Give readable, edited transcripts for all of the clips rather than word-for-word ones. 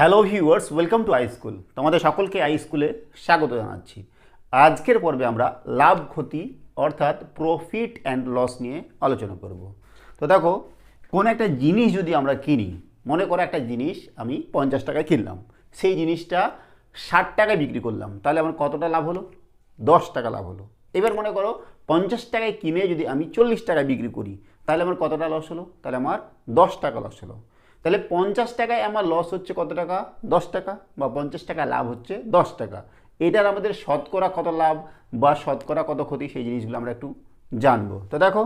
Hello viewers, welcome to I school. তোমাদের সকলকে I স্কুলে স্বাগত জানাচ্ছি। আজকের পর্বে আমরা লাভ ক্ষতি অর্থাৎ প্রফিট অ্যান্ড লস নিয়ে আলোচনা করব। তো দেখো, কোন একটা জিনিস যদি আমরা কিনি, মনে করো একটা জিনিস আমি 50 টাকায় কিনলাম, সেই জিনিসটা 60 টাকায় বিক্রি করলাম, তাহলে আমার কতটা লাভ হলো? 10 টাকা লাভ হলো। এবার মনে করো 50 টাকায় কিনে যদি আমি 40 টাকায় বিক্রি করি, তাহলে আমার কতটা লস হলো? তাহলে আমার 10 টাকা লস হলো। তাহলে 50 টাকায় আমার লস হচ্ছে কত টাকা? 10 টাকা। বা 50 টাকা লাভ হচ্ছে 10 টাকা। এটার আমাদের শতকরা কত লাভ বা শতকরা কত ক্ষতি, সেই জিনিসগুলো আমরা একটু জানবো। তো দেখো,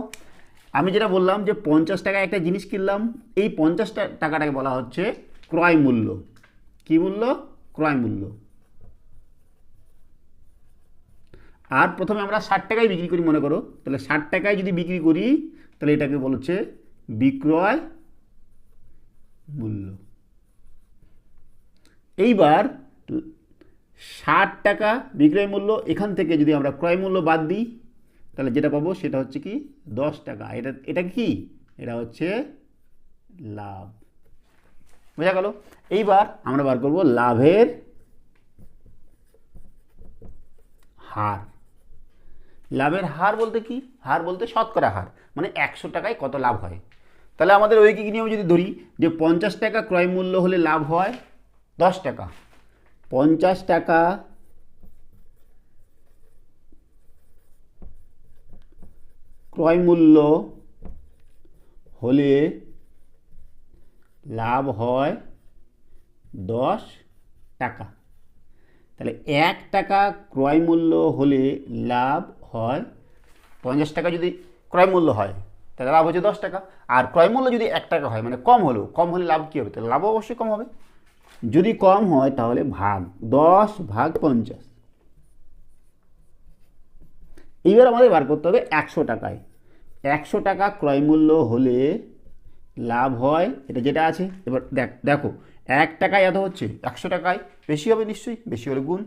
আমি যেটা বললাম যে 50 টাকায় একটা জিনিস কিনলাম, এই 50 টাকাটাকে বলা হচ্ছে ক্রয় মূল্য। কী মূল্য? ক্রয় মূল্য। আর প্রথমে আমরা 60 টাকায় বিক্রি করি মনে করো, তাহলে 60 টাকায় যদি বিক্রি করি তাহলে এটাকে বলা হচ্ছে বিক্রয় মূল্য। এইবার 60 টাকা বিক্রয় মূল্য, এখান থেকে যদি আমরা ক্রয় মূল্য বাদ দিই তাহলে যেটা পাবো সেটা হচ্ছে কি 10 টাকা। এটা কি? এটা হচ্ছে লাভ। বোঝা গেল? এইবার আমরা বার করব লাভের হার। লাভের হার বলতে কি? হার বলতে শতকরা হার, মানে 100 টাকায় কত লাভ হয়। তাহলে আমাদের ঐকিক নিয়ম যদি ধরি যে 50 টাকা ক্রয় মূল্য হলে লাভ হয় 10 টাকা। 50 টাকা ক্রয় মূল্য হলে লাভ হয় 10 টাকা। তাহলে 1 টাকা ক্রয় মূল্য হলে লাভ হয় 50 টাকা। যদি ক্রয় মূল্য হয় তাহলে লাভ হচ্ছে 10 টাকা। আর ক্রয় মূল্য যদি 1 টাকা হয়, মানে কম হলে লাভ কী হবে? তাহলে লাভও অবশ্যই কম হবে। যদি কম হয় তাহলে ভাগ 10 ভাগ 50। এইবার আমাদের বার করতে হবে 100 টাকায়। 100 টাকা ক্রয় মূল্য হলে লাভ হয়, এটা যেটা আছে। এবার দেখো 1 টাকায় এত হচ্ছে, 100 টাকায় বেশি হবে নিশ্চয়ই, বেশি হলে গুণ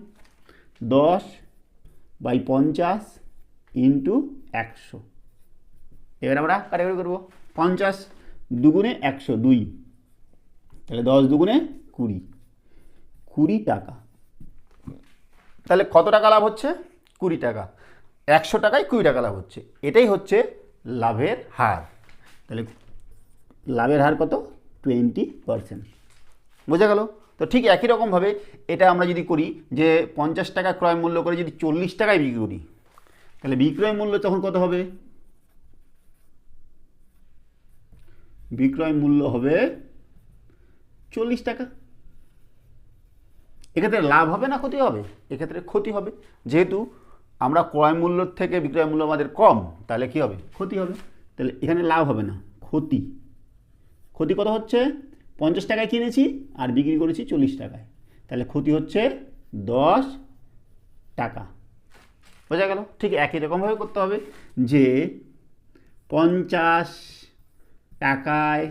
10/50 ইন্টু 100। এবার আমরা কাটাকাটি করবো। 50 দুগুণে 100 2, তাহলে 10 দুগুণে 20, 20 টাকা। তাহলে কত টাকা লাভ হচ্ছে? 20 টাকা। 100 টাকায় 20 টাকা লাভ হচ্ছে। এটাই হচ্ছে লাভের হার। তাহলে লাভের হার কত? 20%। বোঝা গেল? তো ঠিক একই রকমভাবে এটা আমরা যদি করি যে 50 টাকা ক্রয় মূল্য করে যদি 40 টাকায় বিক্রি করি, তাহলে বিক্রয় মূল্য তখন কত হবে? বিক্রয় মূল্য হবে 40 টাকা। এক্ষেত্রে লাভ হবে না ক্ষতি হবে? এক্ষেত্রে ক্ষতি হবে। যেহেতু আমরা ক্রয় মূল্যর থেকে বিক্রয় মূল্য আমাদের কম, তাহলে কি হবে? ক্ষতি হবে। তাহলে এখানে লাভ হবে না, ক্ষতি। ক্ষতি কত হচ্ছে? 50 টাকায় কিনেছি আর বিক্রি করেছি 40 টাকায়, তাহলে ক্ষতি হচ্ছে 10 টাকা। বোঝা গেল? ঠিক একই রকমভাবে করতে হবে যে 50 টাকায়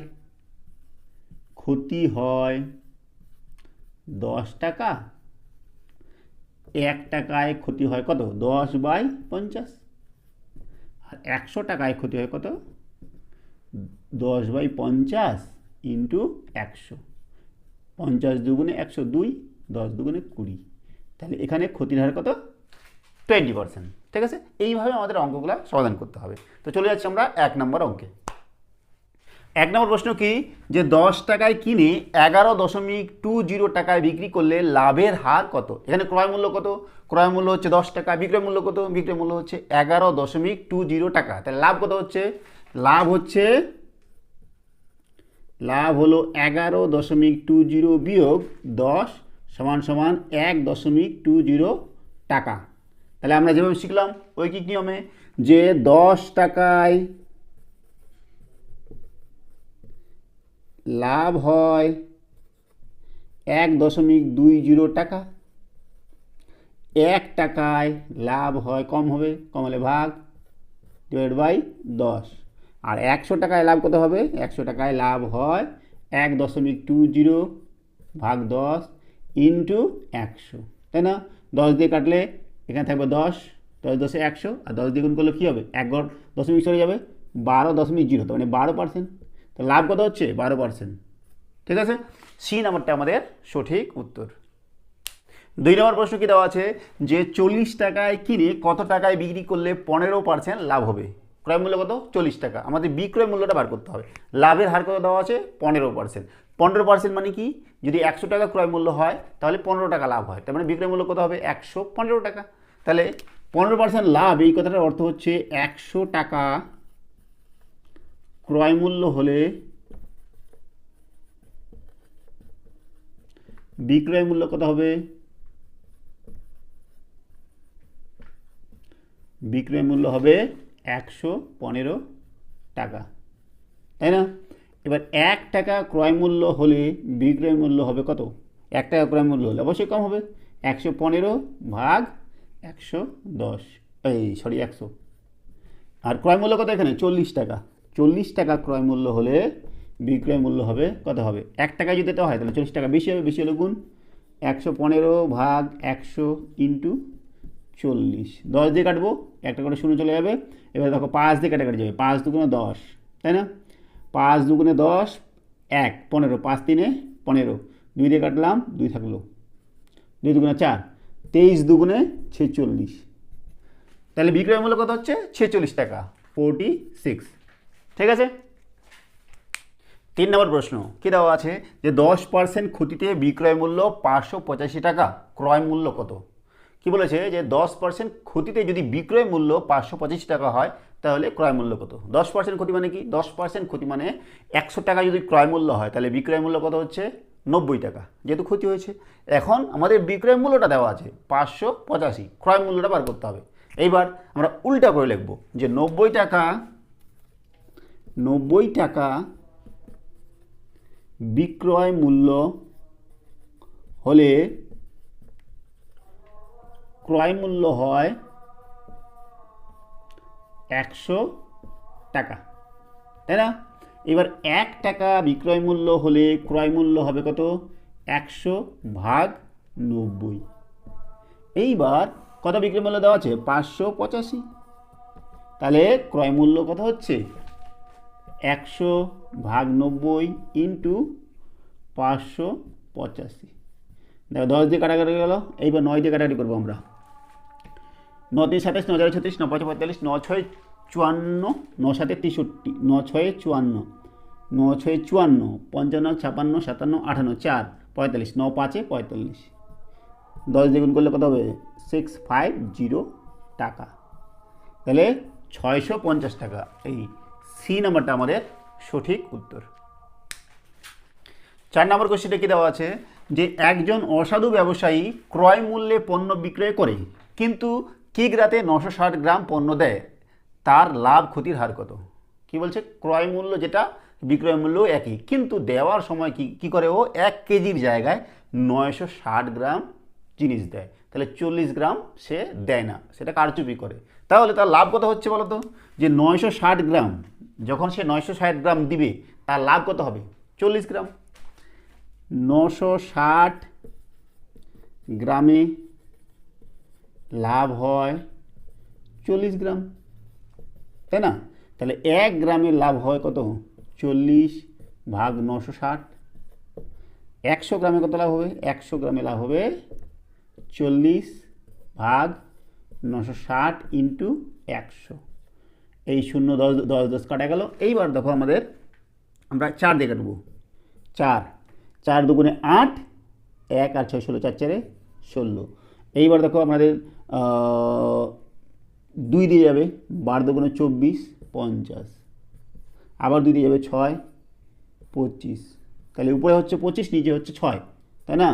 ক্ষতি হয় 10 টাকা, 1 টাকায় ক্ষতি হয় কত? 10/50। আর 100 টাকায় ক্ষতি হয় কত? 10/50 ইন্টু 100। 50 দুগুণে 100 2, 10 দুগুণে 20। তাহলে এখানে ক্ষতির হার কত? 20%। ঠিক আছে? এইভাবে আমাদের অঙ্কগুলো সমাধান করতে হবে। তো চলে যাচ্ছি আমরা 1 নম্বর অঙ্কে। 1 নম্বর প্রশ্ন কি? যে 10 টাকায় কিনে 11.20 টাকায় বিক্রি করলে লাভের হার কত? এখানে ক্রয় মূল্য কত? ক্রয় মূল্য হচ্ছে 10 টাকা। বিক্রয় মূল্য কত? বিক্রয় মূল্য হচ্ছে 11.20 টাকা। তাহলে লাভ কত হচ্ছে? লাভ হলো 11.20 বিয়োগ 10 সমান 1.20 টাকা। তাহলে আমরা যেভাবে শিখলাম ঐকিক নিয়মে যে 10 টাকায় লাভ হয় 1.20 টাকা, 1 টাকায় লাভ হয়, কম হবে, কম হলে ভাগ /10। আর 100 টাকায় লাভ কত হবে? 100 টাকায় লাভ হয় 1.20 ভাগ 10 ইন্টু 100, তাই না? 10 দিয়ে কাটলে এখানে থাকবে 10, 10 10 100, আর 10 দিয়ে গুণ করলে কী হবে? 1 দশমিক চলে যাবে, 12.0, মানে 12%। তো লাভ কত হচ্ছে? 12%। ঠিক আছে? সি নাম্বারটা আমাদের সঠিক উত্তর। 2 নম্বর প্রশ্ন কি দেওয়া আছে যে 40 টাকায় কিনে কত টাকায় বিক্রি করলে 15% লাভ হবে। ক্রয় মূল্য কত? 40 টাকা। আমাদের বিক্রয় মূল্যটা বার করতে হবে। লাভের হার কত দেওয়া আছে? 15%। 15% মানে কি? যদি 100 টাকা ক্রয় মূল্য হয় তাহলে 15 টাকা লাভ হয়, তার মানে বিক্রয় মূল্য কত হবে? 115 টাকা। তাহলে 15% লাভ, এই কথাটার অর্থ হচ্ছে 100 টাকা ক্রয় মূল্য হলে বিক্রয় মূল্য কত হবে? বিক্রয় মূল্য হবে 115 টাকা, তাই না? এবার 1 টাকা ক্রয় মূল্য হলে বিক্রয় মূল্য হবে কত? 1 টাকা ক্রয় মূল্য হলে অবশ্যই কম হবে, 115 ভাগ 110, 100। আর ক্রয় মূল্য কত এখানে? 40 টাকা। 40 টাকা ক্রয় মূল্য হলে বিক্রয় মূল্য হবে কত হবে? 1 টাকায় যদি দেওয়া হয় তাহলে 40 টাকা বেশি হবে, বেশি হলে গুণ 115 ভাগ 100 ইন্টু 40, 10 দিয়ে কাটবো, একটা করে শূন্য চলে যাবে। এবার দেখো 5 দিয়ে কাটাকাটি যাবে, 5 দুগুণে 10, তাই না? 5 দুগুণে 10, 1 15, 5 3 15, 2 দিয়ে কাটলাম, 2 থাকলো, 2 দুগুণে 4, 23 দুগুণে 46। তাহলে বিক্রয় মূল্য কত হচ্ছে? 46 টাকা, 46। ঠিক আছে। 3 নম্বর প্রশ্ন কী দেওয়া আছে যে 10% ক্ষতিতে বিক্রয় মূল্য 585 টাকা, ক্রয় মূল্য কত? কি বলেছে যে 10% ক্ষতিতে যদি বিক্রয় মূল্য 585 টাকা হয় তাহলে ক্রয় মূল্য কত? 10% ক্ষতি মানে কি? 10% ক্ষতি মানে 100 টাকা যদি ক্রয় মূল্য হয় তাহলে বিক্রয় মূল্য কত হচ্ছে? 90 টাকা, যেহেতু ক্ষতি হয়েছে। এখন আমাদের বিক্রয় মূল্যটা দেওয়া আছে 585, ক্রয় মূল্যটা বার করতে হবে। এইবার আমরা উল্টা করে লিখব যে 90 টাকা বিক্রয় মূল্য হলে ক্রয় মূল্য হয় 100 টাকা, তাই না? এবার 1 টাকা বিক্রয় মূল্য হলে ক্রয় মূল্য হবে কত? 100 ভাগ 90। এইবার কত বিক্রয় মূল্য দেওয়া আছে? 585। তাহলে ক্রয় মূল্য কত হচ্ছে? 100 ভাগ 90 ইন্টু 585। দেখো 10 দিয়ে কাটাকাটি গেল, এইবার 9 দিয়ে কাটাকাটি করবো আমরা। 9 3 27, 9 4 36, 9 5 45, 9 6 54, 9 7 63, 9 6 54, 9 6 54, 55 56 57 58, 4 45, 9 5 45। 10 দ্বিগুণ করলে কত হবে? 650 টাকা। তাহলে 650 টাকা। এই সি নাম্বারটা আমাদের সঠিক উত্তর। 4 নম্বর কোশ্চেনটা কি দেওয়া আছে যে একজন অসাধু ব্যবসায়ী ক্রয় মূল্যে পণ্য বিক্রয় করে কিন্তু কিগ্রাতে 960 গ্রাম পণ্য দেয়, তার লাভ ক্ষতির হার কত? কি বলছে? ক্রয় মূল্য যেটা, বিক্রয় মূল্য একই, কিন্তু দেওয়ার সময় কি করে ও 1 কেজির জায়গায় 960 গ্রাম জিনিস দেয়, তাহলে 40 গ্রাম সে দেয় না, সেটা কারচুপি করে। তাহলে তার লাভ কত হচ্ছে বলো তো? যে 960 গ্রাম, যখন সে 960 গ্রাম দিবে তার লাভ কত হবে? 40 গ্রাম। 960 গ্রামে লাভ হয় 40 গ্রাম, তাই না? তাহলে 1 গ্রামের লাভ হয় কত? 40 ভাগ 960। 100 গ্রামে কত লাভ হবে? 100 গ্রামে লাভ হবে 40 ভাগ 960 ইন্টু 100। এই 0 10 10 10 কাটা গেল। এইবার দেখো আমাদের, আমরা 4 দিয়ে কাটবো। 4 4 দুগুণে 8, 1 আর 6 16, 4 4 16। এইবার দেখো আমাদের 2 দিয়ে যাবে, 12 দুগুণে 24 50, আবার 2 দিয়ে যাবে 6 25। তাহলে উপরে হচ্ছে 25, নিচে হচ্ছে 6, তাই না?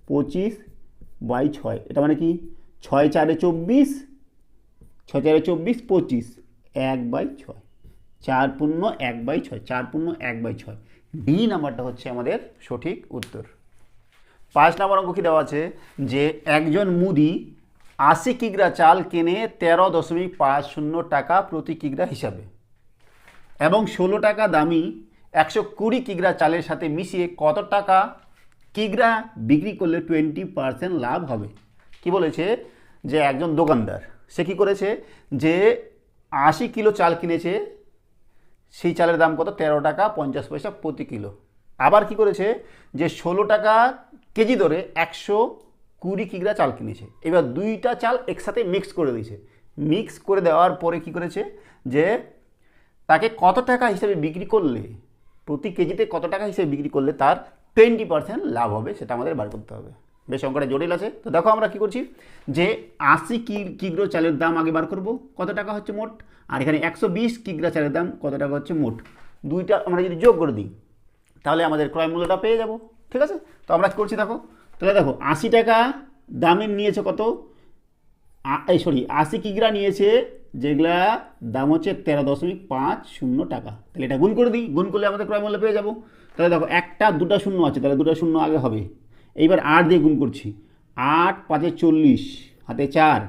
25/6, এটা মানে কি? 6 4 24, 6 4 24, 25, 1/6, 4 পূর্ণ 1/6, 4 পূর্ণ 1/6। ডি নাম্বারটা হচ্ছে আমাদের সঠিক উত্তর। 5 নম্বর অঙ্ক কি দেওয়া আছে যে একজন মুদি 80 কিগ্রা চাল কেনে 13.50 টাকা প্রতি কিগ্রা হিসাবে এবং 16 টাকা দামি 120 কিগ্রা চালের সাথে মিশিয়ে কত টাকা কিগ্রা বিক্রি করলে 20% লাভ হবে? কি বলেছে যে একজন দোকানদার সে কী করেছে যে 80 কিলো চাল কিনেছে, সেই চালের দাম কত? 13 টাকা 50 পয়সা প্রতি কিলো, আবার কি করেছে যে 16 টাকা কেজি ধরে 120 কিগ্রা চাল কিনেছে। এবার দুইটা চাল একসাথে মিক্স করে দিয়েছে। মিক্স করে দেওয়ার পরে কি করেছে যে তাকে কত টাকা হিসেবে বিক্রি করলে, প্রতি কেজিতে কত টাকা হিসেবে বিক্রি করলে তার 20% লাভ হবে, সেটা আমাদের বার করতে হবে। বেশ অঙ্কটা জটিল আছে। তো দেখো আমরা কি করছি যে 80 কিগ্রা চালের দাম আগে বার করব, কত টাকা হচ্ছে মোট, আর এখানে 120 কিগ্রা চালের দাম কত টাকা হচ্ছে মোট। দুইটা আমরা যদি যোগ করে দিই তাহলে আমাদের ক্রয় মূল্যটা পেয়ে যাব। ঠিক আছে, তো আমরা কি করছি দেখো, তাহলে দেখো 80 টাকা দামের নিয়েছে কত, 80 কিগ্রা নিয়েছে, যেগুলা দাম হচ্ছে 13.50 টাকা। তাহলে এটা গুণ করে দিই, গুণ করলে আমাদের ক্রয় মূল্য পেয়ে যাব। তাহলে দেখো একটা দুটা শূন্য আছে, তাহলে দুটা শূন্য আগে হবে। এইবার 8 দিয়ে গুণ করছি, 8 5 40 হাতে 4,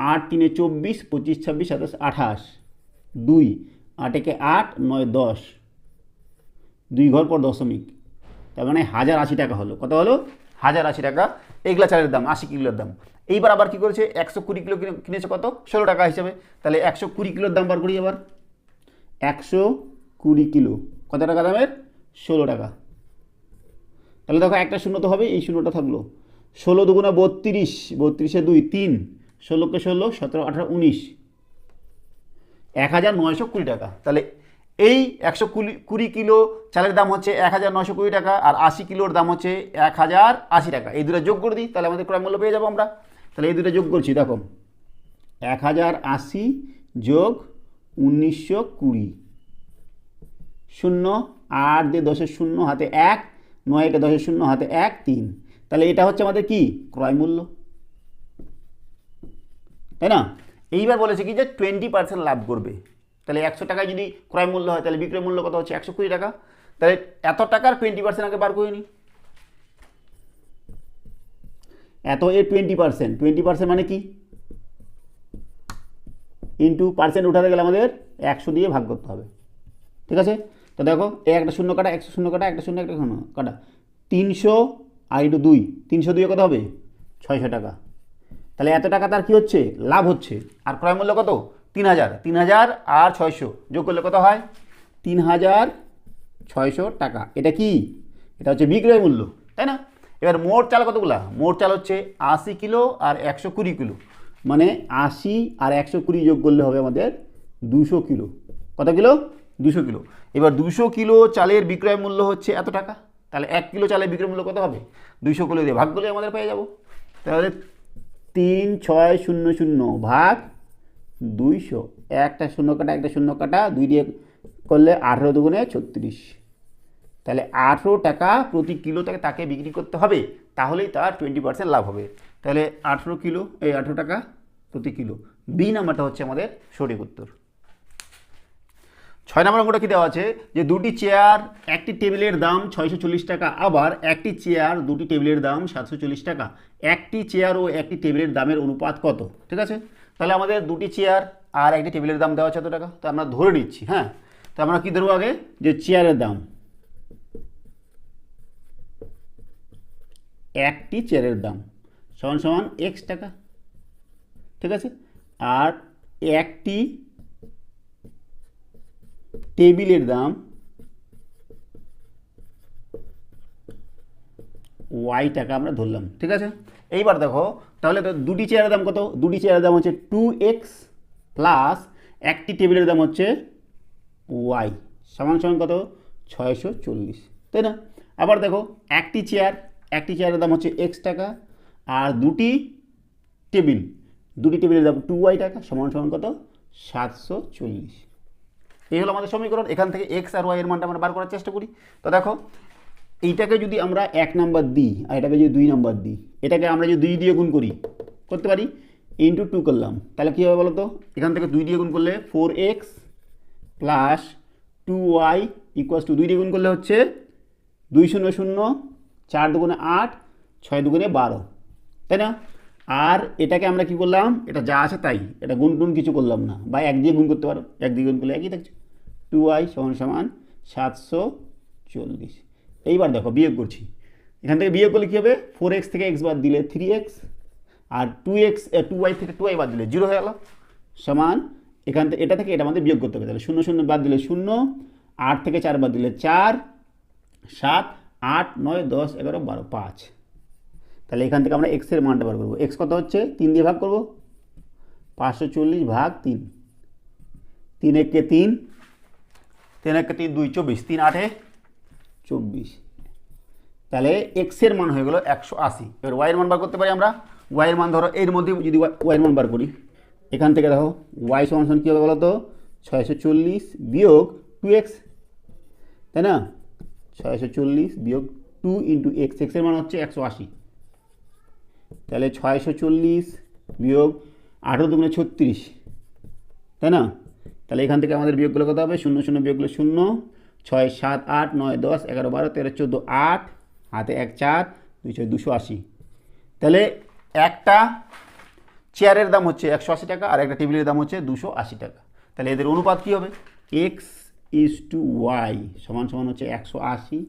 8 3 24, 25 26 27 28, 2 8 1 8 9 10, 2 ঘর পর দশমিক, তার মানে 1080 টাকা হলো। কত হলো? 1080 টাকা এগুলা চালের দাম, 80 কিলোর দাম। এইবার আবার কি করেছে, 120 কিলো কিনেছে কত, 16 টাকা হিসাবে। তাহলে 120 কিলোর দাম বার করি। এবার 120 কিলো কত টাকা দামের, 16 টাকা। তাহলে দেখো একটা শূন্য তো হবে, এই শূন্যটা থাকলো। 16 দুগুণা 32, 32 2 3, 16 কে 16 17 18 19, 1920 টাকা। তাহলে এই 120 কিলো চালের দাম হচ্ছে 1920 টাকা, আর 80 কিলোর দাম হচ্ছে 1080 টাকা। এই দুটো যোগ করে দিই, তাহলে আমাদের ক্রয় মূল্য পেয়ে যাবো আমরা। তাহলে এই দুটো যোগ করছি, দেখো 1080 যোগ 1920, 0 8 দিয়ে 10 শূন্য হাতে 1, 9 কে 10 শূন্য হাতে 1 3। তাহলে এটা হচ্ছে আমাদের কি ক্রয় মূল্য, তাই না? এইবার বলেছে কি যে 20% লাভ করবে। তাহলে 100 টাকায় যদি ক্রয় মূল্য হয় তাহলে বিক্রয় মূল্য কত হচ্ছে, 120 টাকা। তাহলে এত টাকার 20% আগে বার করে নিই। এত এর 20%, 20% মানে কি, ইন্টু পার্সেন্ট উঠাতে গেলে আমাদের 100 দিয়ে ভাগ করতে হবে। ঠিক আছে, তো দেখো এই একটা শূন্য কাটা, 100 শূন্য কাটা, একটা শূন্য একটা শূন্য কাটা, 300 আর ইন্টু 2, 302 কত হবে, 600 টাকা। তাহলে এত টাকা তার কি হচ্ছে, লাভ হচ্ছে। আর ক্রয় মূল্য কত, 3000, 3000 আর 600 যোগ করলে কত হয়, 3600 টাকা। এটা কি, এটা হচ্ছে বিক্রয় মূল্য, তাই না? এবার মোট চাল কতগুলা, মোট চাল হচ্ছে 80 কিলো আর 120 কিলো, মানে 80 আর 120 যোগ করলে হবে আমাদের 200 কিলো। কত কিলো, 200 কিলো। এবার 200 কিলো চালের বিক্রয় মূল্য হচ্ছে এত টাকা। তাহলে 1 কিলো চালের বিক্রয় মূল্য কত হবে, 200 কিলো দিয়ে ভাগ করলে আমাদের পেয়ে যাব। তাহলে 3600 ভাগ 200, একটা শূন্য কাটা, একটা শূন্য কাটা, 2 দিয়ে করলে 18 দুগুণে 36। তাহলে 18 টাকা প্রতি কিলো তাকে বিক্রি করতে হবে, তাহলেই তার 20% লাভ হবে। তাহলে 18 কিলো, এই 18 টাকা প্রতি কিলো। বি নাম্বারটা হচ্ছে আমাদের সঠিক উত্তর। 6 নম্বর অঙ্কটা কি দেওয়া আছে যে দুটি চেয়ার একটি টেবিলের দাম 640 টাকা, আবার একটি চেয়ার দুটি টেবিলের দাম 740 টাকা। একটি চেয়ার ও একটি টেবিলের দামের অনুপাত কত? ঠিক আছে, তাহলে আমাদের দুটি চেয়ার আর একটি টেবিলের দাম দেওয়া আছে এত টাকা, তো আমরা ধরে নিচ্ছি। হ্যাঁ, তো আমরা কি ধরবো আগে, যে চেয়ারের দাম, একটি চেয়ারের দাম সমান সমান এক্স টাকা। ঠিক আছে, আর একটি টেবিলের দাম ওয়াই টাকা আমরা ধরলাম। ঠিক আছে, এইবার দেখো তাহলে তো দুটি চেয়ারের দাম কত, দুটি চেয়ারের দাম হচ্ছে 2x প্লাস একটি টেবিলের দাম হচ্ছে ওয়াই সমান সমান কত, 640, তাই না? আবার দেখো একটি চেয়ারের দাম হচ্ছে এক্স টাকা, আর দুটি টেবিলের দাম 2y টাকা সমান সমান কত, 740। এই হলো আমাদের সমীকরণ। এখান থেকে এক্স আর ওয়াই এর মানটা আমরা বার করার চেষ্টা করি। তো দেখো এইটাকে যদি আমরা 1 নাম্বার দিই আর এটাকে যদি 2 নাম্বার দিই, এটাকে আমরা যদি 2 দিয়ে গুণ করি, করতে পারি, ইন্টু 2 করলাম, তাহলে কী হবে বলো তো, এখান থেকে 2 দিয়ে গুণ করলে 4x plus 2y equals to 2 দিয়ে গুণ করলে হচ্ছে 2 0 0, 4 দুগুণে 8, 6 দুগুণে 12, তাই না? আর এটাকে আমরা কি করলাম, এটা যা আছে তাই, এটা গুণ কিছু করলাম না, বা 1 দিয়ে গুণ করতে পারো, 1 দিয়ে গুণ করলে একই থাকছে, 2y সমান সমান 740। এইবার দেখো বিয়োগ করছি, এখান থেকে বিয়োগ করলে কী হবে, 4x থেকে x বাদ দিলে 3x, আর 2y থেকে 2y বাদ দিলে 0 হয়ে গেল, সমান এখান থেকে এটা থেকে এটা আমাদের বিয়োগ করতে হবে। তাহলে 0 0 বাদ দিলে 0, 8 থেকে 4 বাদ দিলে 4, 7 8 9 10 11 12 5। তাহলে এখান থেকে আমরা এক্সের মানটা বার করবো। এক্স কত হচ্ছে 3 দিয়ে ভাগ করবো, 540 ভাগ 3, 3 একে 3, 3 একে 3 2 24, 3 8 24। তাহলে এক্সের মান হয়ে গেলো 180। এবার ওয়াইয়ের মান বার করতে পারি আমরা। ওয়াইয়ের মান ধরো এর মধ্যে যদি ওয়াইয়ের মান বার করি, এখান থেকে দেখো ওয়াই সমান কী হবে বলো তো, 640 বিয়োগ 2x, তাই না? 640 বিয়োগ 2 ইন্টু এক্স, এক্সের মান হচ্ছে 180। তাহলে 640 বিয়োগ 18 দুগুণে 36, তাই না? তাহলে এখান থেকে আমাদের বিয়োগগুলো কত হবে, 0 0 বিয়োগগুলো 0, 6 7 8 9 10 11 12 13 14 8, হাতে 1 4, 2 6 280। তাহলে একটা চেয়ারের দাম হচ্ছে 180 টাকা আর একটা টেবিলের দাম হচ্ছে 280 টাকা। তাহলে এদের অনুপাত কী হবে, এক্স ইজ টু ওয়াই সমান সমান হচ্ছে 180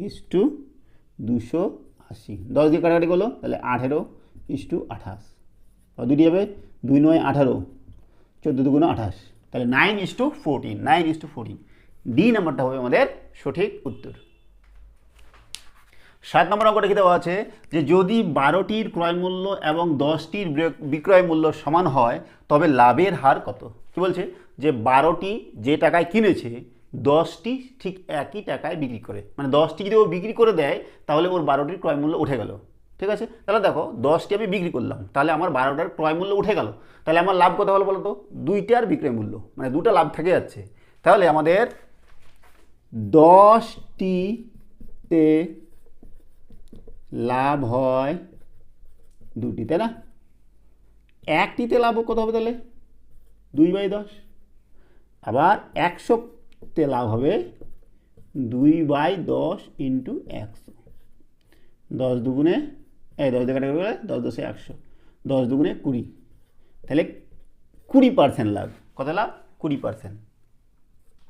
ইজ টু 280। 10 দিয়ে কাটাকাটি করলো, তাহলে 18 ইজ টু 28। দুটি হবে 2 9 18, 14 দুগুণে 28, তাহলে 9 is to 14, 9 is to 14। D নাম্বারটা হবে আমাদের সঠিক উত্তর। 7 নম্বর অঙ্কটা কি দেওয়া আছে যে যদি 12টির ক্রয় মূল্য এবং 10টির বিক্রয় মূল্য সমান হয় তবে লাভের হার কত। কি বলছে যে 12টি যে টাকায় কিনেছে 10টি ঠিক একই টাকায় বিক্রি করে, মানে 10টি যদি ও বিক্রি করে দেয় তাহলে ওর 12টির ক্রয় মূল্য উঠে গেল। ঠিক আছে, তাহলে দেখো 10টি আমি বিক্রি করলাম, তাহলে আমার 12টার ক্রয় মূল্য উঠে গেল, তাহলে আমার লাভ কত হলো বলো তো, 2টার বিক্রয় মূল্য, মানে 2টা লাভ থেকে যাচ্ছে। তাহলে আমাদের 10টিতে লাভ হয় 2টি, তাই না? একটিতে লাভ কত হবে তাহলে 2/10, আবার 100তে লাভ হবে 2/10 ইন্টু 100। 10 দুগুণে 10 দিয়ে কাটাকাটি করে 10 10 100, 10 দুগুণে 20, তাহলে 20% লাভ। কত লাভ, 20%।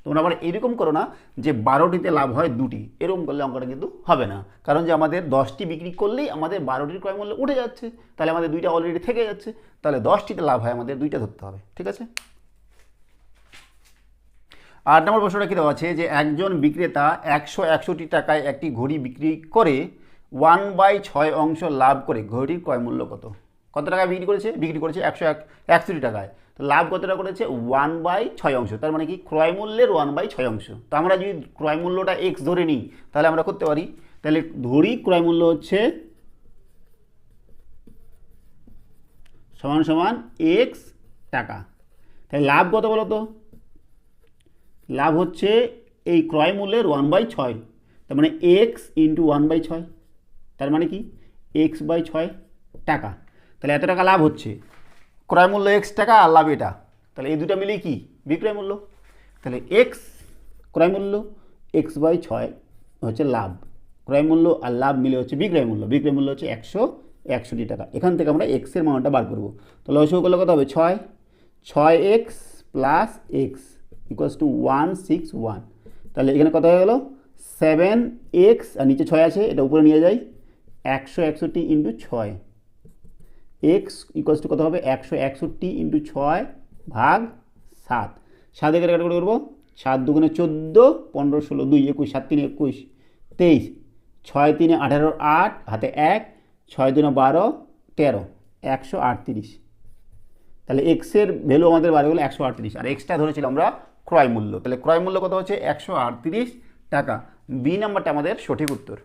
তোমরা আবার এরকম করো না যে 12টিতে লাভ হয় 2টি, এরকম করলে অঙ্কটা কিন্তু হবে না, কারণ যে আমাদের 10টি বিক্রি করলেই আমাদের 12টির ক্রয় মূল্য উঠে যাচ্ছে, তাহলে আমাদের 2টা অলরেডি থেকে যাচ্ছে, তাহলে 10টিতে লাভ হয় আমাদের 2টা ধরতে হবে। ঠিক আছে। 8 নম্বর প্রশ্নটা কী দেওয়া আছে যে একজন বিক্রেতা 161 টাকায় একটি ঘড়ি বিক্রি করে 1/6 অংশ লাভ করে ঘড়িটির ক্রয় মূল্য কত। কত টাকায় বিক্রি করেছে, বিক্রি করেছে 161 টাকায়, তো লাভ কতটা করেছে 1/6 অংশ, তার মানে কি ক্রয় মূল্যের 1/6 অংশ। তো আমরা যদি ক্রয় মূল্যটা এক্স ধরে নিই তাহলে আমরা করতে পারি, তাহলে ঘড়ি ক্রয় মূল্য হচ্ছে সমান সমান এক্স টাকা। তাহলে লাভ কত বলো তো, লাভ হচ্ছে এই ক্রয় মূল্যের 1/6, তার মানে এক্স ইন্টু 1/6, তার মানে কি x/6 টাকা। তাহলে এত টাকা লাভ হচ্ছে, ক্রয় মূল্য এক্স টাকা আর লাভ এটা, তাহলে এই দুটো মিলেই কি বিক্রয় মূল্য। তাহলে এক্স ক্রয় মূল্য, x/6 হচ্ছে লাভ, ক্রয় মূল্য আর লাভ মিলে হচ্ছে বিক্রয় মূল্য, বিক্রয় মূল্য হচ্ছে 161 টাকা। এখান থেকে আমরা এক্সের মানটা বার করবো, তাহলে লসাগু করলে কত হবে 6x plus x equals to 161। তাহলে এখানে কত হয়ে গেল 7x, আর নিচে 6 আছে, এটা উপরে নিয়ে যাই, 161 ইন্টু 6, এক্স ইকুয়ালস টু কত হবে 161 ইন্টু 6 ভাগ 7, 7 এখানে কাটাকাটি করবো, 7 দুগুণে 14, 15 16 2 21, 7 3 21 23, 6 3 18 8, হাতে 1, 6 2 12 13, 138। তাহলে এক্সের ভ্যালু আমাদের বার হলো 138, আর এক্সটা ধরেছিলাম আমরা ক্রয় মূল্য, তাহলে ক্রয় মূল্য কত হচ্ছে 138 টাকা। বি নাম্বারটা আমাদের সঠিক উত্তর।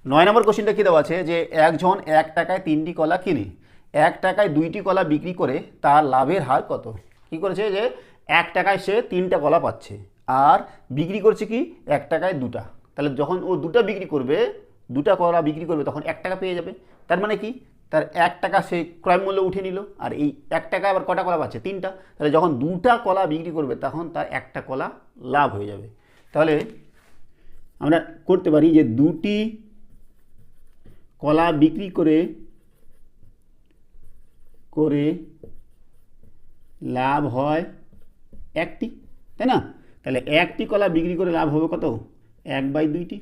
9 নম্বর কোশ্চেনটা কী দেওয়া আছে যে একজন 1 টাকায় 3টি কলা কিনে 1 টাকায় 2টি কলা বিক্রি করে তার লাভের হার কত। কী করেছে যে 1 টাকায় সে 3টা কলা পাচ্ছে আর বিক্রি করছে কি 1 টাকায় 2টা, তাহলে যখন ও 2টা বিক্রি করবে, 2টা কলা বিক্রি করবে তখন 1 টাকা পেয়ে যাবে, তার মানে কি তার 1 টাকা সে ক্রয় মূল্য উঠে নিল, আর এই 1 টাকা আবার কটা কলা পাচ্ছে 3টা, তাহলে যখন 2টা কলা বিক্রি করবে তখন তার 1টা কলা লাভ হয়ে যাবে। তাহলে আমরা করতে পারি যে 2টি কলা বিক্রি করে লাভ হয় 1টি, তাই না? তাহলে 1টি কলা বিক্রি করে লাভ হবে কত 1/2টি,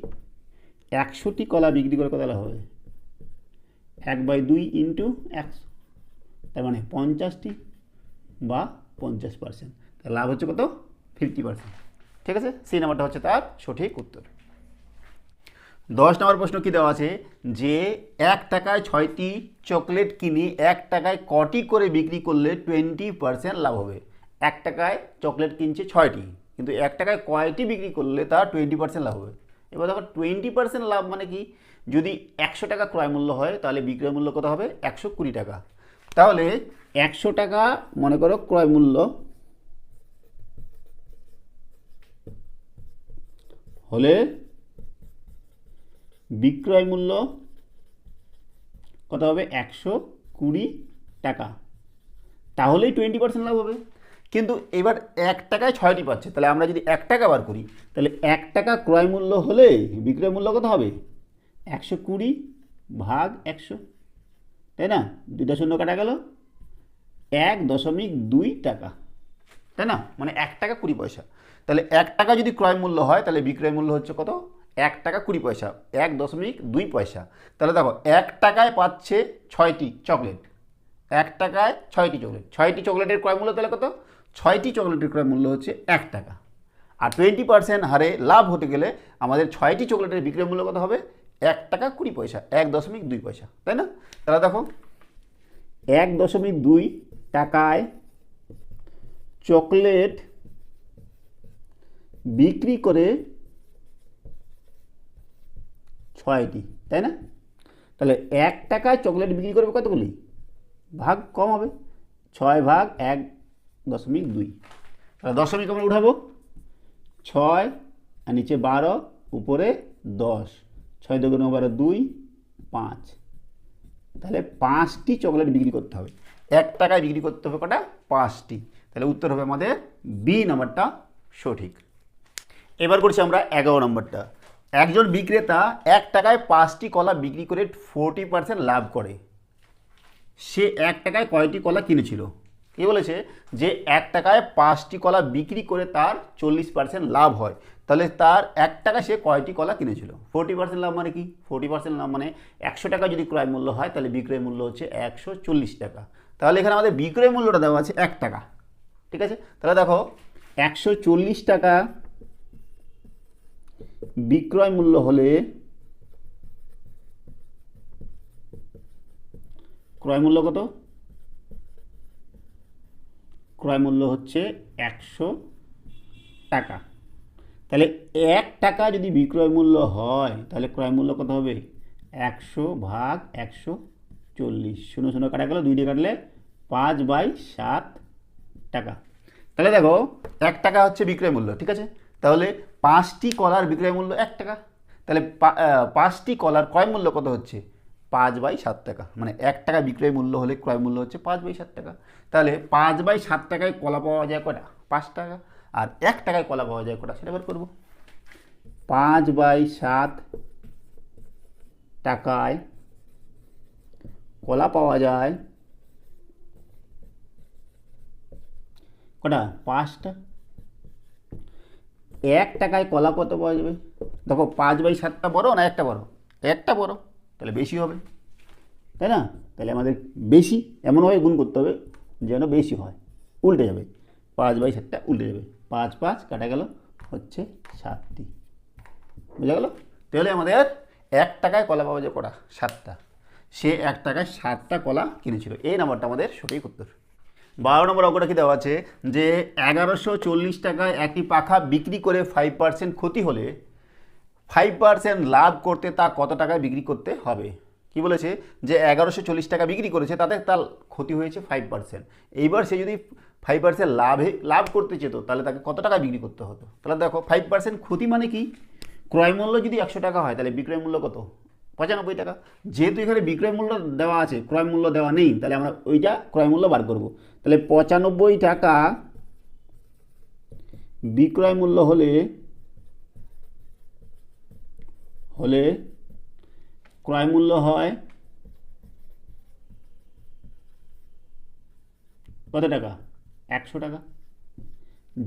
100টি কলা বিক্রি করে কত লাভ হবে 1/2 ইন্টু 100, তার মানে 50টি বা 50%, তার লাভ হচ্ছে কত 50%। ঠিক আছে, সি নাম্বারটা হচ্ছে তার সঠিক উত্তর। 10 নম্বর প্রশ্ন কি দেওয়া আছে যে 1 টাকায় 6টি চকলেট কিনে 1 টাকায় কটি করে বিক্রি করলে 20% লাভ হবে। 1 টাকায় চকলেট কিনছে 6টি, কিন্তু 1 টাকায় কয়টি বিক্রি করলে তার 20% লাভ হবে। এবার দেখো 20% লাভ মানে কি, যদি 100 টাকা ক্রয় মূল্য হয় তাহলে বিক্রয় মূল্য কত হবে 120 টাকা। তাহলে 100 টাকা মনে করো ক্রয় মূল্য হলে বিক্রয় মূল্য কত হবে 120 টাকা, তাহলেই 20% লাভ হবে। কিন্তু এবার 1 টাকায় 6টি পাচ্ছে, তাহলে আমরা যদি 1 টাকা বার করি তাহলে 1 টাকা ক্রয় মূল্য হলে বিক্রয় মূল্য কত হবে 120 ভাগ 100, তাই না? 2টা শূন্য কাটা গেল, 1.2 টাকা, তাই না? মানে 1 টাকা 20 পয়সা। তাহলে 1 টাকা যদি ক্রয় মূল্য হয় তাহলে বিক্রয় মূল্য হচ্ছে কত 1 টাকা 20 পয়সা, 1.2 পয়সা। তাহলে দেখো 1 টাকায় পাচ্ছে 6টি চকলেট, 1 টাকায় 6টি চকলেট, 6টি চকলেটের ক্রয় মূল্য তাহলে কত, 6টি চকলেটের ক্রয় মূল্য হচ্ছে 1 টাকা। আর 20% হারে লাভ হতে গেলে আমাদের 6টি চকলেটের বিক্রয় মূল্য কত হবে 1 টাকা 20 পয়সা, 1.2 পয়সা, তাই না? তাহলে দেখো 1.2 টাকায় চকলেট বিক্রি করে 6টি, তাই না? তাহলে 1 টাকায় চকলেট বিক্রি করবে কতগুলি, ভাগ কম হবে, 6 ভাগ 1.2। তাহলে দশমিক আমরা উঠাবো, 6 আর নিচে 12 উপরে 10, 6 দুগুণ 12 2 5। তাহলে 5টি চকলেট বিক্রি করতে হবে, 1 টাকায় বিক্রি করতে হবে কটা 5টি। তাহলে উত্তর হবে আমাদের বি নাম্বারটা সঠিক। এবার করছি আমরা 11 নম্বরটা। একজন বিক্রেতা 1 টাকায় 5টি কলা বিক্রি করে 40% লাভ করে। সে 1 টাকায় কয়টি কলা কিনেছিল? কি বলেছে যে 1 টাকায় 5টি কলা বিক্রি করে তার 40% লাভ হয়। তাহলে তার 1 টাকায় সে কয়টি কলা কিনেছিল? 40% লাভ মানে কি? 40% লাভ মানে 100 টাকা যদি ক্রয় মূল্য হয় তাহলে বিক্রয় মূল্য হচ্ছে 140 টাকা। তাহলে এখানে আমাদের বিক্রয় মূল্যটা দেওয়া আছে 1 টাকা, ঠিক আছে? তাহলে দেখো 140 টাকা বিক্রয় মূল্য হলে ক্রয় মূল্য কত? ক্রয় মূল্য হচ্ছে 100 টাকা। তাহলে 1 টাকা যদি বিক্রয় মূল্য হয় তাহলে ক্রয় মূল্য কত হবে 100 ভাগ 140, 0 0 কাটা গেল, 2 দিয়ে কাটলে 5/7 টাকা। তাহলে দেখো 1 টাকা হচ্ছে বিক্রয় মূল্য, ঠিক আছে? তাহলে 5টি কলার বিক্রয় মূল্য 1 টাকা, তাহলে 5টি কলার ক্রয় মূল্য কত হচ্ছে 5/7 টাকা। মানে 1 টাকা বিক্রয় মূল্য হলে ক্রয় মূল্য হচ্ছে 5/7 টাকা। তাহলে 5/7 টাকায় কলা পাওয়া যায় কটা 5 টাকা, আর 1 টাকায় কলা পাওয়া যায় কটা সেটা বের করবো। 5/7 টাকায় কলা পাওয়া যায় কটা 5টা। 1 টাকায় কলা কত পাওয়া যাবে? দেখো 5/7টা বড় না একটা বড়? একটা বড়, তাহলে বেশি হবে, তাই না? তাহলে আমাদের বেশি এমনভাবে গুণ করতে হবে যেন বেশি হয়, উল্টে যাবে, 5/7টা উল্টে যাবে, 5 5 কাটা গেল হচ্ছে 7টি, বুঝা গেল? তাহলে আমাদের 1 টাকায় কলা পাওয়া যায় কটা 7টা। সে 1 টাকায় 7টা কলা কিনেছিল। এই নাম্বারটা আমাদের সঠিক উত্তর। 12 নম্বর অঙ্কটা কি দেওয়া আছে যে 1140 টাকায় একটি পাখা বিক্রি করে 5% ক্ষতি হলে 5% লাভ করতে তা কত টাকায় বিক্রি করতে হবে? কি বলেছে যে 1140 টাকা বিক্রি করেছে, তাতে তার ক্ষতি হয়েছে 5%। এইবার সে যদি 5% লাভ করতে চেত তাহলে তাকে কত টাকা বিক্রি করতে হতো? তাহলে দেখো 5% ক্ষতি মানে কি, ক্রয় মূল্য যদি 100 টাকা হয় তাহলে বিক্রয় মূল্য কত 95 টাকা। যেহেতু এখানে বিক্রয় মূল্য দেওয়া আছে ক্রয় মূল্য দেওয়া নেই, তাহলে আমরা ওইটা ক্রয় মূল্য বার করব। তাহলে 95 টাকা বিক্রয় মূল্য হলে ক্রয় মূল্য হয় কত টাকা 100 টাকা।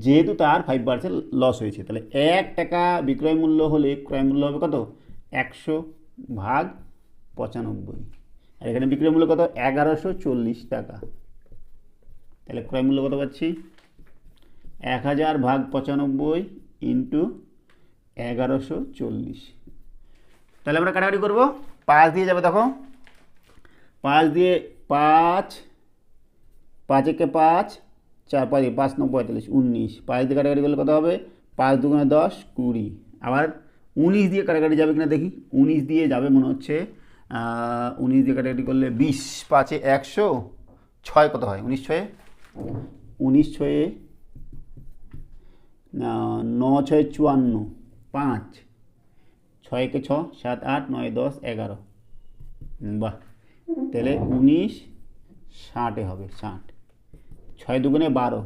যেহেতু তার 5% লস হয়েছে, তাহলে 1 টাকা বিক্রয় মূল্য হলে ক্রয় মূল্য হবে কত 100 ভাগ 95, আর এখানে বিক্রয় মূল্য কত 1140 টাকা। তাহলে ক্রয় মূল্য কত পাচ্ছি 1000 ভাগ 95 ইন্টু 1140, তাহলে আমরা কাটাকাটি করবো, 5 দিয়ে যাবে, দেখো 5 দিয়ে 5, 5 একে 5, 4 5 5 9 45 19, 5 দিয়ে কাটাকাটি করলে কত হবে? 5 2 10 20, আবার 19 দিয়ে কাটাকাটি যাবে কিনা দেখি। 19 দিয়ে যাবে মনে হচ্ছে, 19 দিয়ে কাটাকাটি করলে 20, 5 100, 6 কত হয়? 19 6, 19 6 9 6 54, 5 6 কে 6 7 8 9 10 11, বাহ, তাহলে 19 60 হবে, 60, 6 দুগুণে 12,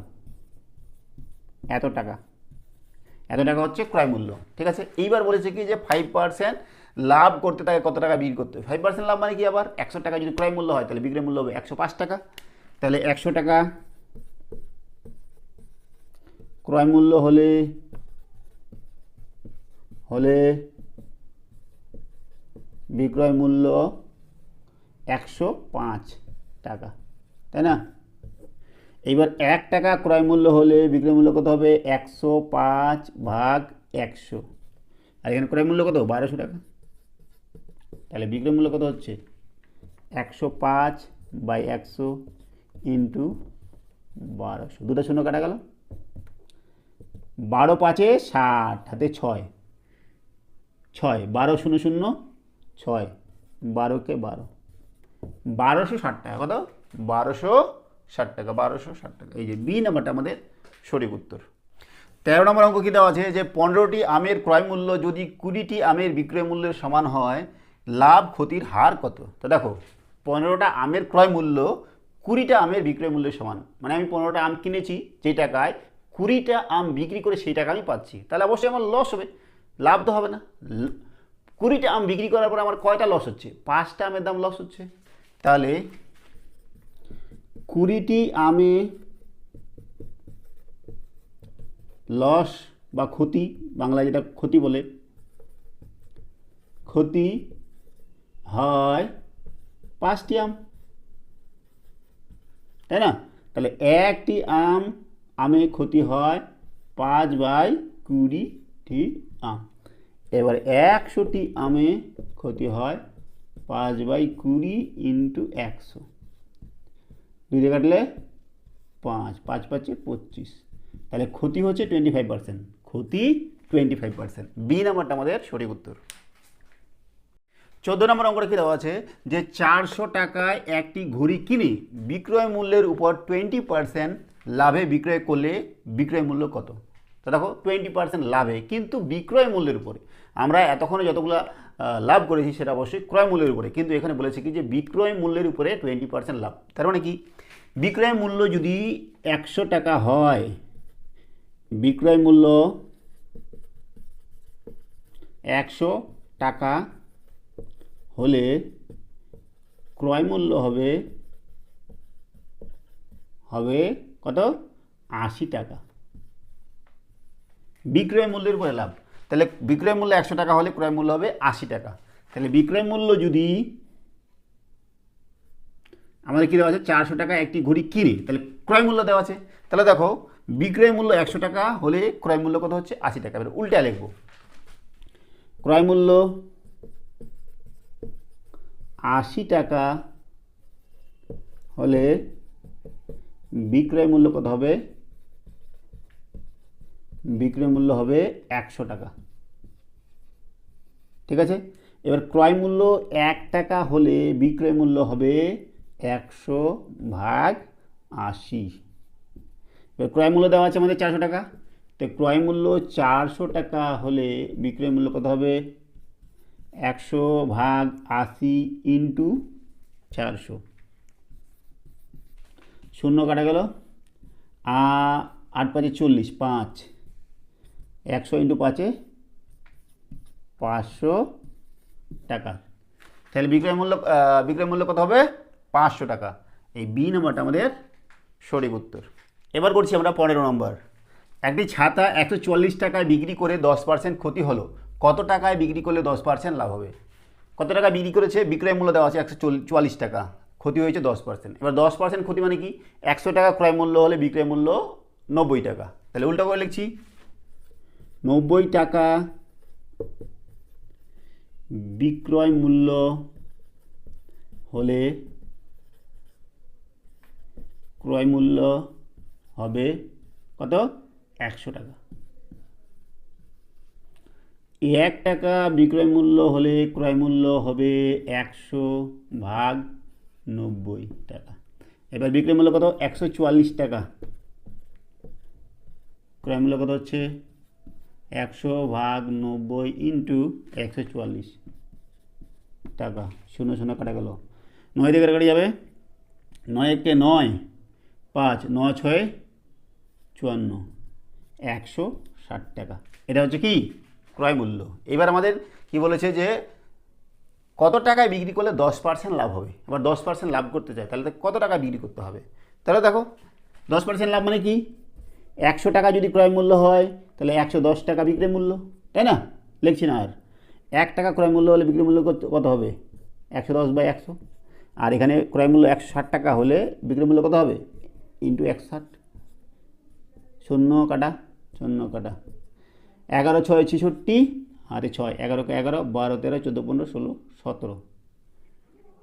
এত টাকা হচ্ছে ক্রয় মূল্য। ঠিক আছে, এইবার বলেছে কি যে 5% লাভ করতে তাকে কত টাকা বিক্রি করতে হবে। 5% লাভ মানে কি? আবার 100 টাকা যদি ক্রয় মূল্য হয় তাহলে বিক্রয় মূল্য হবে 105 টাকা। তাহলে 100 টাকা ক্রয় মূল্য হলে বিক্রয় মূল্য 105 টাকা, তাই না? এইবার 1 টাকা ক্রয় মূল্য হলে বিক্রয় মূল্য কত হবে? 105 ভাগ 100, আর এখানে ক্রয় মূল্য কত? 1200 টাকা। তাহলে বিক্রয় মূল্য কত হচ্ছে? 105 বাই 100 ইন্টু 1200, দুটো শূন্য কাটা গেল, 12 5 60, হাতে 6, 12 0 0 6, 12 কে 12, 1260 টাকা। কত? 1260 টাকা, 1260 টাকা। এই যে বি নাম্বারটা আমাদের সঠিক উত্তর। 13 নম্বর অঙ্ক কী দেওয়া আছে যে 15টি আমের ক্রয় মূল্য যদি 20টি আমের বিক্রয় মূল্যের সমান হয়, লাভ ক্ষতির হার কত? তো দেখো 15টা আমের ক্রয় মূল্য 20টা আমের বিক্রয় মূল্যের সমান, মানে আমি 15টা আম কিনেছি যেই টাকায়, 20টা আম বিক্রি করে সেই টাকা আমি পাচ্ছি, তাহলে অবশ্যই আমার লস হবে, লাভ তো হবে না। 20টা আম বিক্রি করার পর আমার কয়টা লস হচ্ছে? 5টা আমের দাম লস হচ্ছে। তাহলে 20টি আমে লস বা ক্ষতি, বাংলায় যেটা ক্ষতি বলে, ক্ষতি হয় 5টি আম, তাই না? তাহলে একটি আমে ক্ষতি হয় 5/20টি আম। এবার 100টি আমে ক্ষতি হয় 5/20 ইন্টু 100, 2 দিয়ে কাটলে 5, 5 5 25, তাহলে ক্ষতি হচ্ছে 25%, ক্ষতি 25%। বি নাম্বারটা আমাদের সঠিক উত্তর। 14 নম্বর অঙ্কটা কী দেওয়া আছে যে 400 টাকায় একটি ঘড়ি কিনে বিক্রয় মূল্যের উপর 20% লাভে বিক্রয় করলে বিক্রয় মূল্য কত? তো দেখো 20% লাভে, কিন্তু বিক্রয় মূল্যের উপরে। আমরা এতক্ষণে যতগুলো লাভ করেছি সেটা অবশ্যই ক্রয় মূল্যের উপরে, কিন্তু এখানে বলেছে কি যে বিক্রয় মূল্যের উপরে 20% লাভ। তার মানে কি? বিক্রয় মূল্য যদি 100 টাকা হয়, বিক্রয় মূল্য 100 টাকা হলে ক্রয় মূল্য হবে কত? 80 টাকা। বিক্রয় মূল্যের উপরে লাভ, তাহলে বিক্রয় মূল্য 100 টাকা হলে ক্রয় মূল্য হবে 80 টাকা। তাহলে বিক্রয় মূল্য যদি আমাদের কী দেওয়া আছে? 400 টাকা একটি ঘড়ি কিনে, তাহলে ক্রয় মূল্য দেওয়া আছে। তাহলে দেখো বিক্রয় মূল্য 100 টাকা হলে ক্রয় মূল্য কত হচ্ছে? 80 টাকা। এবার উল্টা লিখব, ক্রয় মূল্য 80 টাকা হলে বিক্রয় মূল্য কত হবে? বিক্রয় মূল্য হবে 100 টাকা। ঠিক আছে, এবার ক্রয় মূল্য 1 টাকা হলে বিক্রয় মূল্য হবে 100 ভাগ 80। এবার ক্রয় মূল্য দেওয়া আছে আমাদের 400 টাকা, তো ক্রয় মূল্য 400 টাকা হলে বিক্রয় মূল্য কত হবে? 100 ভাগ 80 ইন্টু 400, শূন্য কাটা গেল, 8 5 40, 5, 100 ইন্টু 5 500 টাকা। তাহলে বিক্রয় মূল্য কত হবে? 500 টাকা। এই বি নাম্বারটা আমাদের সঠিক উত্তর। এবার করছি আমরা 15 নম্বর। একটি ছাতা 140 টাকায় বিক্রি করে 10% ক্ষতি হলো, কত টাকায় বিক্রি করলে 10% লাভ হবে? কত টাকা বিক্রি করেছে? বিক্রয় মূল্য দেওয়া আছে 144 টাকা, ক্ষতি হয়েছে 10%। এবার 10% ক্ষতি মানে কি? 100 টাকা ক্রয় মূল্য হলে বিক্রয় মূল্য 90 টাকা। তাহলে উল্টা করে লিখছি, 90 টাকা বিক্রয় মূল্য হলে ক্রয় মূল্য হবে কত? 100 টাকা। 1 টাকা বিক্রয় মূল্য হলে ক্রয় মূল্য হবে 100 ভাগ 90 টাকা। এবার বিক্রয় মূল্য কত? 144 টাকা। ক্রয় মূল্য কত হচ্ছে? 100 ভাগ 90 ইন্টু 144 টাকা। 0 0 কাটা গেল, 9 দিয়ে কাটা যাবে, 9 একে 9, 5, 9 6 54, 160 টাকা। এটা হচ্ছে কি? ক্রয় মূল্য। এবার আমাদের কি বলেছে যে কত টাকায় বিক্রি করলে 10% লাভ হবে। এবার 10% লাভ করতে চাই, তাহলে কত টাকা বিক্রি করতে হবে? তাহলে দেখো 10% লাভ মানে কি? 100 টাকা যদি ক্রয় মূল্য হয় তাহলে 110 টাকা বিক্রয় মূল্য, তাই না? লিখছি না আর। 1 টাকা ক্রয় মূল্য হলে বিক্রয় মূল্য কত হবে? 110/100। আর এখানে ক্রয় মূল্য 160 টাকা হলে বিক্রয় মূল্য কত হবে? ইন্টু 160। 0 কাটা, 0 কাটা, 11 6 66, হাতে 6, 11 কে 11, 12 13 14 15 16 17,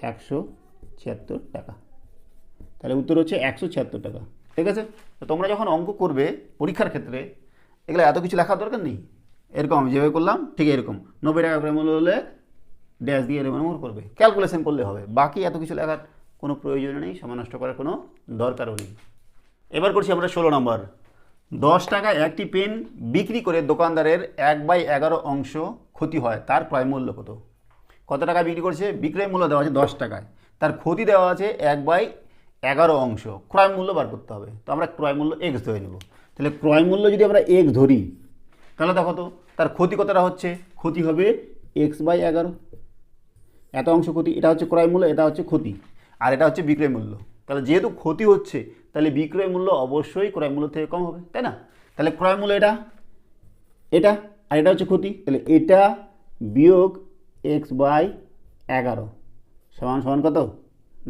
176 টাকা। তাহলে উত্তর হচ্ছে 176 টাকা। ঠিক আছে? তো তোমরা যখন অঙ্ক করবে পরীক্ষার ক্ষেত্রে এগুলো এত কিছু লেখার দরকার নেই। এরকম আমি যেভাবে করলাম ঠিক এরকম 90 টাকা ক্রয় মূল্য হলে ড্যাশ দিয়ে এরকম করবে, ক্যালকুলেশন করলে হবে। বাকি এত কিছু লেখার কোনো প্রয়োজন নেই, সময় নষ্ট করার কোনো দরকারও নেই। এবার করছি আমরা 16 নম্বর। 10 টাকায় একটি পেন বিক্রি করে দোকানদারের 1/11 অংশ ক্ষতি হয়, তার ক্রয় মূল্য কত? কত টাকা বিক্রি করছে? বিক্রয় মূল্য দেওয়া আছে 10 টাকায়, তার ক্ষতি দেওয়া আছে 1/11 অংশ। ক্রয় মূল্য বার করতে হবে। তো আমরা ক্রয় মূল্য এক্স ধরে নেব। তাহলে ক্রয় মূল্য যদি আমরা এক্স ধরি তাহলে দেখো তো তার ক্ষতি কতটা হচ্ছে? ক্ষতি হবে x/11। এত অংশ ক্ষতি, এটা হচ্ছে ক্রয় মূল্য, এটা হচ্ছে ক্ষতি, আর এটা হচ্ছে বিক্রয় মূল্য। তাহলে যেহেতু ক্ষতি হচ্ছে তাহলে বিক্রয় মূল্য অবশ্যই ক্রয় মূল্য থেকে কম হবে, তাই না? তাহলে ক্রয় মূল্য এটা, এটা, আর এটা হচ্ছে ক্ষতি। তাহলে এটা বিয়োগ x/11 সমান সমান কত?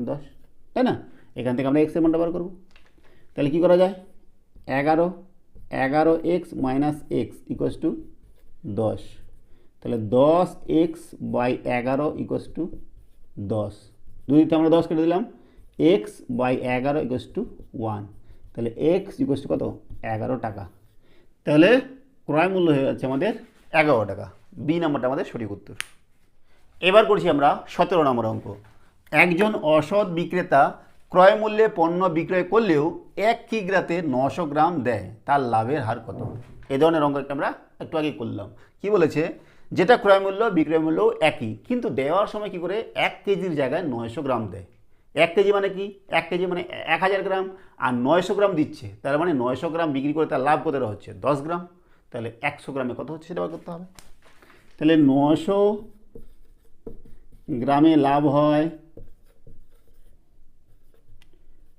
10, তাই না? এখান থেকে আমরা এক্সের মানটা বার করব। তাহলে কি করা যায়? 11x - x = 10। তাহলে 10x/11 = 10। দুই দিকে আমরা 10 কেটে দিলাম, x/11 = 1। তাহলে x = কত? 11 টাকা। তাহলে ক্রয় মূল্য হয়ে যাচ্ছে আমাদের 11 টাকা। বি নাম্বারটা আমাদের সঠিক উত্তর। এবার করছি আমরা 17 নম্বর অঙ্ক। একজন অসৎ বিক্রেতা ক্রয় মূল্যে পণ্য বিক্রয় করলেও 1 কিগ্রাতে 900 গ্রাম দেয়, তার লাভের হার কত? এই ধরনের অঙ্ক আমরা একটু আগে করলাম। কি বলেছে? যেটা ক্রয় মূল্য বিক্রয় মূল্যও একই, কিন্তু দেওয়ার সময় কি করে 1 কেজির জায়গায় 900 গ্রাম দেয়। 1 কেজি মানে কি? 1 কেজি মানে 1000 গ্রাম, আর 900 গ্রাম দিচ্ছে, তার মানে 900 গ্রাম বিক্রি করে তার লাভ কতটা হচ্ছে? 10 গ্রাম। তাহলে 100 গ্রামে কত হচ্ছে সেটা বার করতে হবে। তাহলে 900 গ্রামে লাভ হয়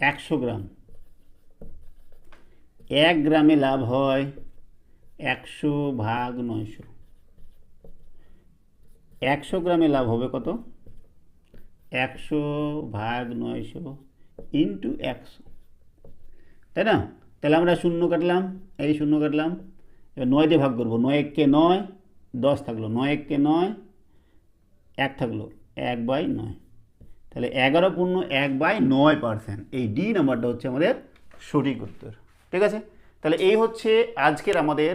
100 গ্রাম, 1 গ্রামে লাভ হয় 100 ভাগ 900। 100 গ্রামে লাভ হবে কত? 100 ভাগ 900 ইন্টু 100, তাই না? তাহলে আমরা 0 কাটলাম, এই 0 কাটলাম, এবার 9 দিয়ে ভাগ করবো। 9 একে 9, 10 থাকলো, 9 একে 9, 1 থাকলো, 1/9। তাহলে 11.1/9%। এই ডি নাম্বারটা হচ্ছে আমাদের সঠিক উত্তর। ঠিক আছে? তাহলে এই হচ্ছে আজকের আমাদের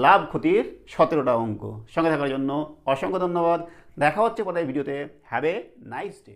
লাভ ক্ষতির 17টা অঙ্ক। সঙ্গে থাকার জন্য অসংখ্য ধন্যবাদ। দেখা হচ্ছে পরের ভিডিওতে। Have a nice day.